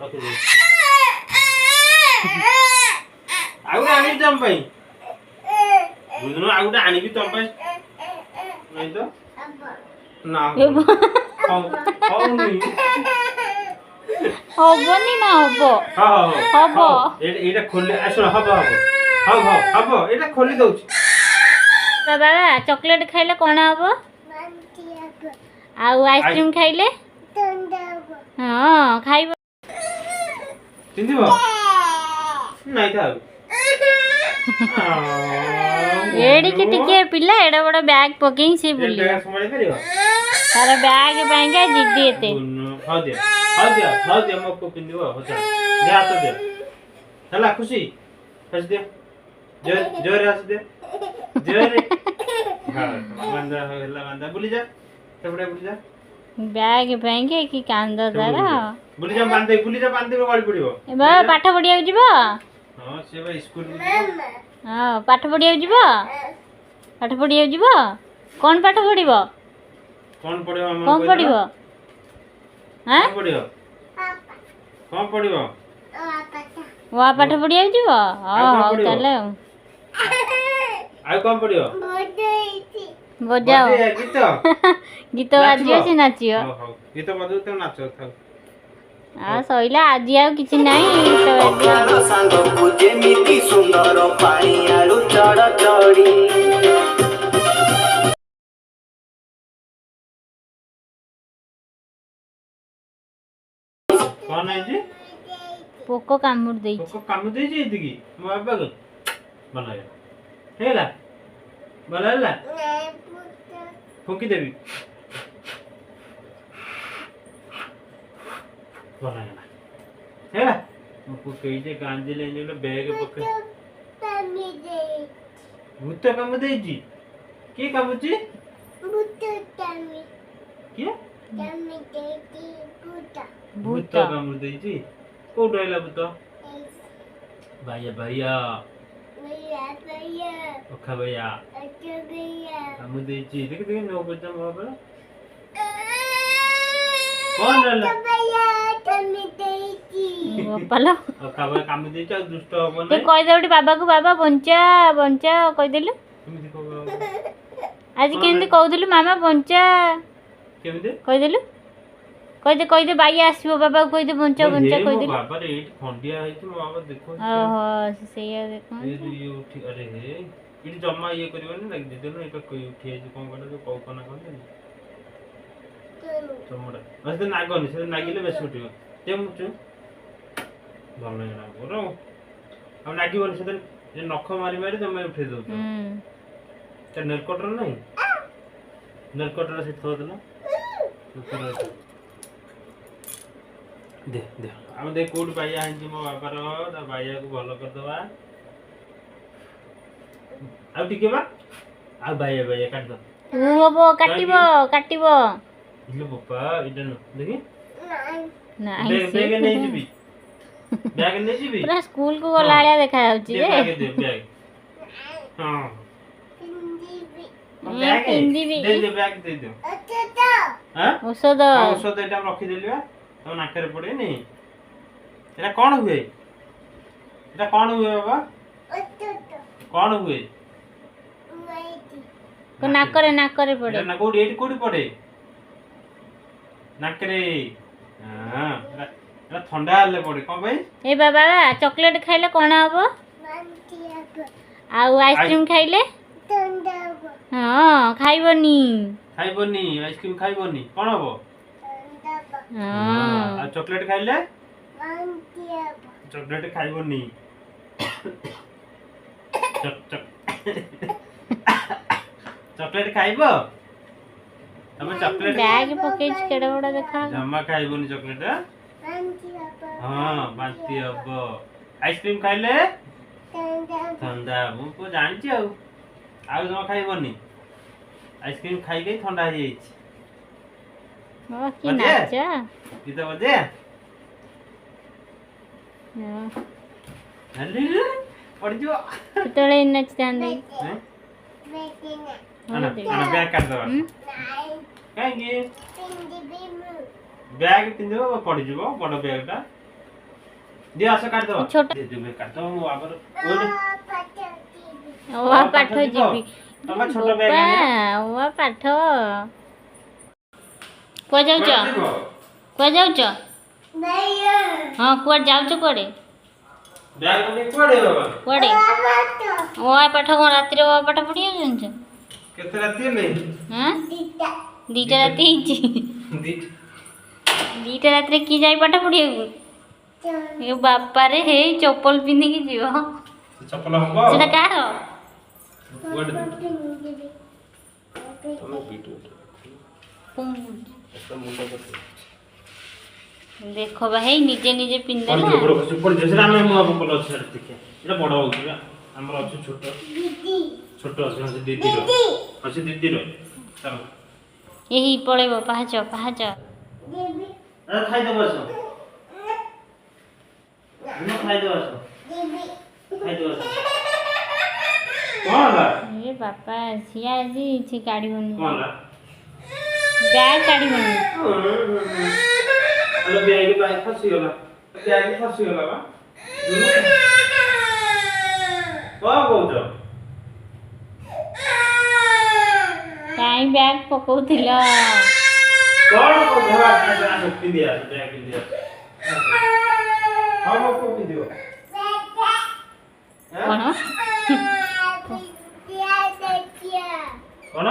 रखी दे आउट आनी तुम भाई बुझनो आउट आनी भी तुम भाई नहीं तो ना हो नहीं हबनी ना हबो हबो एटा खोले आसो हबो हबो एटा खोली दउछ बाबा चॉकलेट खाइले कोन हबो आउ आइसक्रीम खाइले हां खाइबो चिंदिबो नहीं था एडी के टिके पिल्ला एडा बड़ा बैग पकेई से बुली बैग संभाली करियो तार बैग पाएंगे जिद्दी एते हां दे मको पिंदिबो हो जा दे हाथ दे चला खुशी हंस दे जोर हंस दे जोर हां बंदा बुली जा सबड़े बुली जा बैग पाएंगे कि कांदा दारा बुली जा बांध दे गଳି पड़िबो ए बाबा पाठ पढिया जिवो हां से बा स्कूल हां पाठ पढिया जिवो पाठ पढिया जिवो कोन पाठ पढिबो कोन पढिबो हम कोन पढिबो हां कोन पढिबो वा पाठ पढिया जिवो हां चले आउ कोन पढिबो बजाओ गीत गीत बाजियो से नाचियो हो गीत बजू तो नाचो था आ सइला आज आउ किछि नाही तो प्यारो सांग को जेमिति सुंदर पानी आलू चढ़ चढ़ी कौन है जी पोको कामुर देई को काम दे जी दिगी मो बाबा को बनाया हेला बनाला फुकी देवी बनाया हेला मो कई जे गांजे ले ले बैग पके भूत काम दे जी की काम जी क्या भूत काम दे जी को डोला भूत भैया ओखा भैया हम दे जी देख देख नो बजा बाबा कौन डला पालो ओखा भैया काम दे छ दुष्ट हो ते नै कहि देउटी बाबा को बाबा बंचा बंचा कहि देलु केमिति को आज केंदी कहउदिलु मामा बंचा केमिति कहि देलु कहि दे बाई आसीबो बाबा को कहि दे बंचा बंचा कहि देलु बाबा रे खंडिया है तो बाबा देखो ओहो सेया देखो ये उठी अरे हे इडी जम्मा ये करबो नै लग दे न एका कोई उठी है कोन कोन जो कौ कोना कोन चमड़ा बस तो नागनी से नागिले बेस उठियो ते मुचु भल नै ना करो हम नागी बन से ये नख मारी मारी तमे उठे दो ते नेल कटर नै नेल कटर से थो देना दे दे हम दे कोड पाइया हंजी मो बाबा रो ता भाईया को भलो कर दवा आ टिके बा आ भाईया काट दो तू हबो काटिबो इलो बाबा इडन देखि नाही बैग नै जीबी बैग नै जीबी पूरा स्कूल को गलाळिया देखा जाउची रे बैग दे बैग हां बैग हिंदी भी दे बैग दे दो हां औषध औषध एटा रखी देलिबा तो नाकरे पड़े नहीं एटा कौन हुए बाबा कौन हुए को नाकरे पड़े ना कोडी एटी कोडी पड़े नाकरे हां एटा ठंडा हले पड़े कोन भाई ए बाबा चॉकलेट खाइले कोन हबो आउ आइसक्रीम खाइले हां खाइबनी आइसक्रीम खाइबनी कोन हबो हां आ चॉकलेट खाइले चॉकलेट खाइबनी चॉकलेट खाइबो तमे चॉकलेट बैग पकेज केडा बडा देखा जम्मा खाइबनी चॉकलेट हां बांती हबो आइसक्रीम खाइले ठंडा मु को जानि छी आ जमा खाइबनी आइसक्रीम खाइ गई ठंडा हो जाई बाबा की नाचा गीत बजे हल्ली पड़ जो केतळे नाचतांदी ana बैग काट दवा काहे बैग पिंदो पड़ जीवो बड़ बैग टा दियो आस काट दो छोटा दे दे काट दो मो आबर ओडे ओवा पाठ जीवी तमा छोटा बैग आने ओवा पाठ को जाउछ को जाउछ हां कुआड जाउछ कोडे बैग में कोडे बाबा कोडे ओवा पाठ को रात्रि ओवा पाठ पढियो जंछ केते राती ले हां दीटा राती दीटा रात्रि की जाई पाठ पढियो ए बापा रे हे चप्पल पिंदी की जीव चप्पल हबो सेटा कार कोड तमे बीटू एकदम मुंडा कर देखो भाई निजे निजे पिंदे और ना जो बड़ सुपर जैसे हम मु आप बोल छ देखिए एटा बड़ होउछ हमर अछि छोट छोट अछि दीदी रो अछि दीदी रो चलो यही पळेबो पाहाच पाहाच अरे खाइ दे बस न खाइ दे बस खाइ दे बस कौन ला ए बापा सिया जी छि गाड़ी बनी कौन ला बैग गाड़ी बनी अरे बैग बाइक फसी गला बा कौन बोल काई बैग पकोथिला कौन को धरा आ शक्ति दिया बैग दिया हम को भी दियो कोन कौन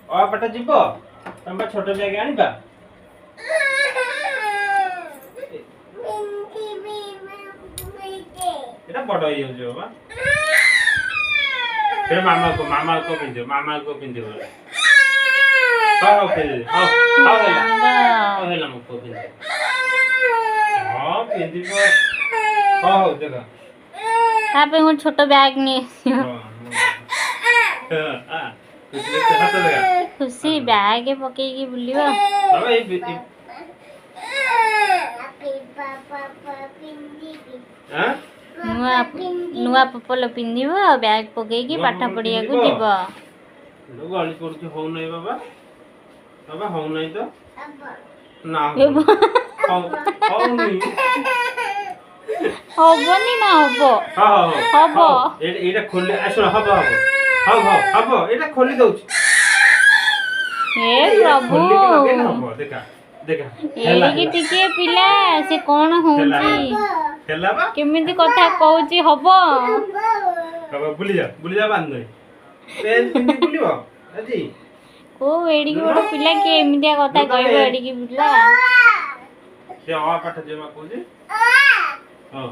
और पटा जीवो तम छोट बैग आनिबा एटा बड़ ही हो जो बा फिर मामा को पिंदियो हां फिर हां हेला मुको पिंदियो हां पिंदियो हां देखा तापे हम छोट बैग ने हां हाथ लगा खुशी बैग पके की बुलिबा बाबा ये हां नुआ पपल पिंदिबो बैग पके की पाठ पढिया को जीव गाली करके हो नहीं बाबा बाबा हो नहीं तो ना हो नहीं हबनी ना हबो हां हबो एटा खोले आसो हबो एटा खोली दउछ हे प्रभु खोली के लगे ना हबो देखा ए की टिके पिला से कोन होउची हेला बा केमिति कथा कहउची हबो बाबा बुली जा बांध दे पेन पिंदी बुलिबो अजी को एडी की बड़ पिला के एमितिया कथा कहबो एडी की पिला से आ पाठ जेमा कोजी हां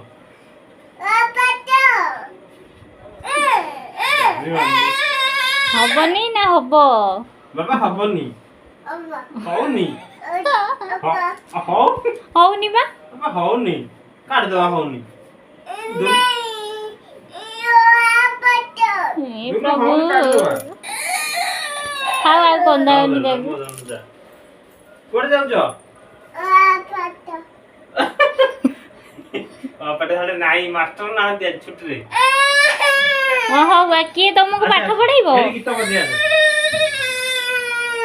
हबनी ना हबो बाबा हबनी हौनी हौनी बा बाबा हौनी काट दो हौनी हे प्रभु खाओ कोंदा नि देबो कोड जाउजो पटे साडे नाई मास्टर ना दे छुट्टी रे ओहो वा के तुमको पाठ पढाइबो एडी गीत बजिया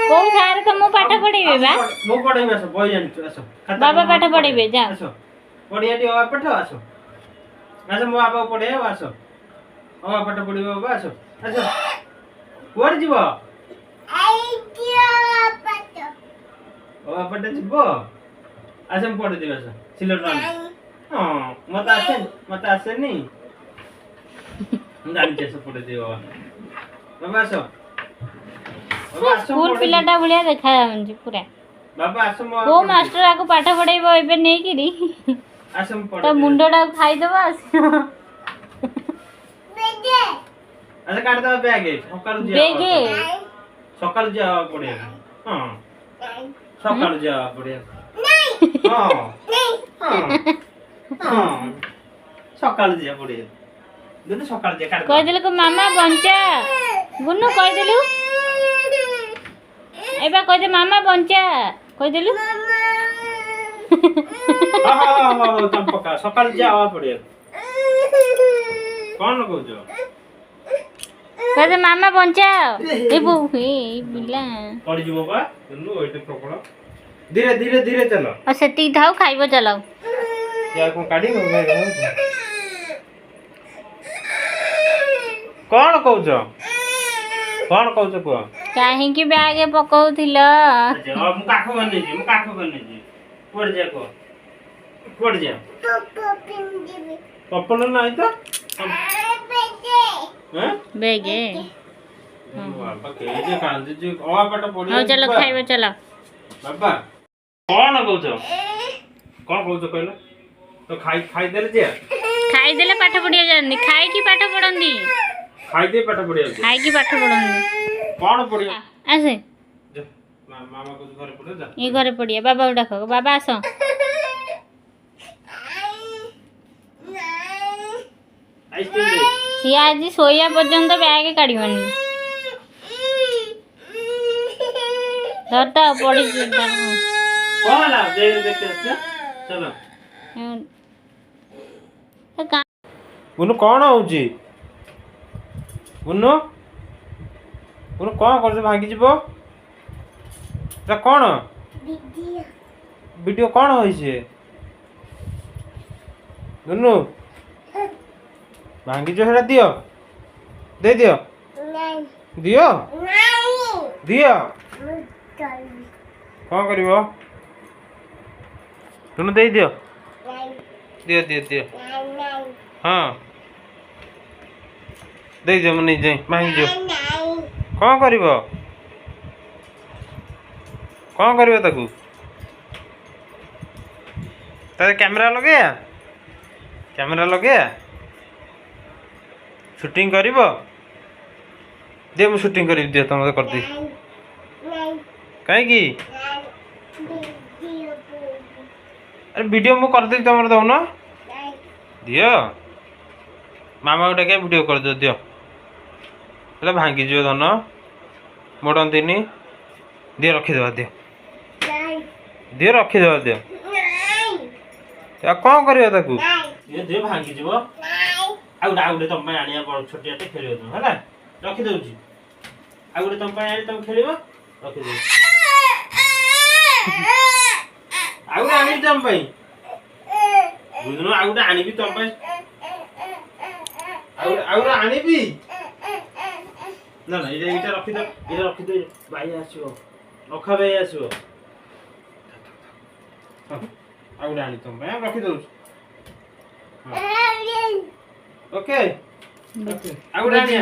को सार तुमको पाठ पढाइबे बा मो पढाइबे आसो बय जानि आसो बाबा पाठ पढाइबे जा आसो पढिया दी पाठ आसो आसो मो आपा पढाइबो आसो ओ पाठ पढिबो बाबा आसो आसो कोड जीवो ओ पाठ जीवो आसो म पढि दिबे आसो सिलेट रान हां मत आसे नी जानि केसो पढि दिबो बाबा आसो स्कूल पिलाटा भलिया देखा जाउंची पूरा बाबा आसो मो को मास्टर आको पाठ पढाइबो एबे नै किरी आसो म पढि त मुंडटा खाइ देबो बेगे अच्छा काट दो बैग सकाल जा पड़े हां सकाल जा पड़े हां सकाल जा पड़े दुनु सकाल जा काट कह देले को मामा बंचा गुन्नु कह देलु एबा कह दे मामा बंचा कह देलु हां तम पका सकाल जा पड़े कौन को जो कह दे मामा बंचा ए बो ए बिला पड़ जीवो बा दुनु ओइते प्रकड़ धीरे धीरे धीरे चलो और सेती थाउ खाइबो चलाओ या को काढी कौन कहूछ कुह काहेकि बैग पकाउथिल अब मु काख बने जी पड़ जा को पड़ जा पपन नहीं तो हैं बेगे बाबा के जे कांद जी ओआ पट पड़ी हो चलो खाइबो चलाओ बाबा कौन कहूछ कहलो तो खाई देले जे खाई देले पाठ पढ़िया जानी खाई की पाठ पढ़ंदी खाई दे पाठ पड़ी खाई की पाठ पढ़ंदी कौन पड़ी आसे मामा को घर पड़े जा ये घरे पढ़िया बाबा को डाको बाबा आसो आइसक्रीम दे सी आज सोया पर्यंत बैग काढ़ीबनी धरता पड़ी कौन है देख चलो उनु कौन होउची उनु कौन कर भांगी जीवो ता कौन वीडियो कौन होई छे उनु भांगी जो हेरा दियो दे दियो दियो दियो कौन करिवो तुनु दे दियो दियो दियो दियो हाँ दे दियो मने जे मांगी जो कौन करिवो ताकू तारे कैमरा लगेया शूटिंग करिवो दे मु शूटिंग करि दियो तुम कर दी काहे की अरे वीडियो मु कर दे तुम दो ना दियो मामा गोटे क्या वीडियो कर दियो हेला भांगी जो धन मोड़ंतीनी दियो रखीदेवा दियो रखीदेवा दियो कौन कर दियो भांगी जीव आउटे तुम आनिया छोटिया खेल तुम है रखीदे आउटे तुम तुम खेल रखीदे आउटे आनी तुम बुझल आउटे आनी तुम आउटे आनी ना ना ये रखीदे भाई आसो रखा भाई आसो आउटे आनी तुम रखीदे ओके आउटे आनी